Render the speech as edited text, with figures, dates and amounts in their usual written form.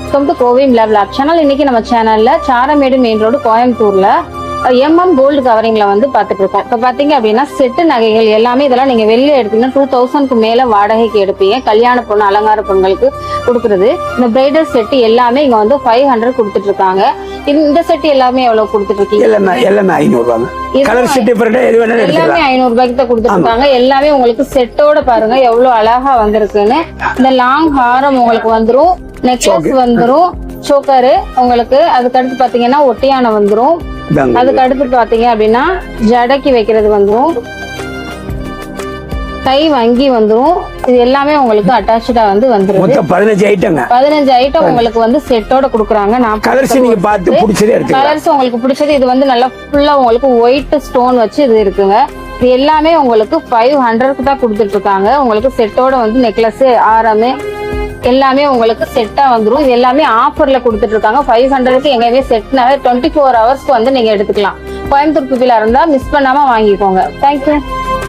Welcome to Kovai vlog channel. இன்னைக்கு நம்ம சேனல்ல சாரமேடு மெயின் ரோடு கோயம்புத்தூர்ல கோல்டு கவரிங்ல வந்து பாத்துட்டு இருக்கோம். இப்ப பாத்தீங்க அப்படின்னா செட்டு நகைகள் எல்லாமே இதெல்லாம் நீங்க வெளியே எடுத்தீங்கன்னா 2000க்கு மேல வாடகைக்கு எடுப்பீங்க. கல்யாண பொண்ணு அலங்கார பொண்ணுங்களுக்கு கொடுக்குறது. இந்த பிரைடல் செட் எல்லாமே இங்க வந்து 500 கொடுத்துட்டு இருக்காங்க. இந்த செட் எல்லாமே எவ்வளவு கொடுத்துட்டு இருக்கீங்க? எல்லாமே 500 ரூபாங்க. கலர் செட் எல்லாமே 500 ரூபாய்க்கு தான் கொடுத்துட்டு இருக்காங்க. எல்லாமே உங்களுக்கு செட்டோட பாருங்க எவ்வளவு அழகா வந்திருக்குன்னு. இந்த லாங் ஹாரம் உங்களுக்கு வந்துரும், நெக்லஸ் வந்துரும், சோக்கரு உங்களுக்கு. அதுக்கு அடுத்து பாத்தீங்கன்னா ஒட்டியான வந்துரும். அதுக்கு அடுத்து பாத்தீங்க அப்படின்னா ஜடைக்கு வைக்கிறது வந்துரும், கை வங்கி வந்துரும். இது எல்லாமே உங்களுக்கு அட்டாச்சா வந்து வந்துரும். 15 ஐட்டம் உங்களுக்கு வந்து செட்டோட குடுக்குறாங்க. கலர்ஸ் உங்களுக்கு பிடிச்சது இது வந்து நல்லா ஃபுல்லா உங்களுக்கு ஒயிட் ஸ்டோன் வச்சு இது இருக்குங்க. இது எல்லாமே உங்களுக்கு 500க்கு தான் கொடுத்துட்டு இருக்காங்க. உங்களுக்கு செட்டோட வந்து நெக்லஸ், ஆரமு எல்லாமே உங்களுக்கு செட்டா வந்துரும். இது எல்லாமே ஆஃபர்ல கொடுத்துட்டு இருக்காங்க. 500க்கு எங்கேயுமே செட்னாவே 24 ஹவர்ஸ்க்கு வந்து நீங்க எடுத்துக்கலாம். கோயம்புத்தூர் பீப்பிளா இருந்தா மிஸ் பண்ணாம வாங்கிக்கோங்க. தேங்க்யூ.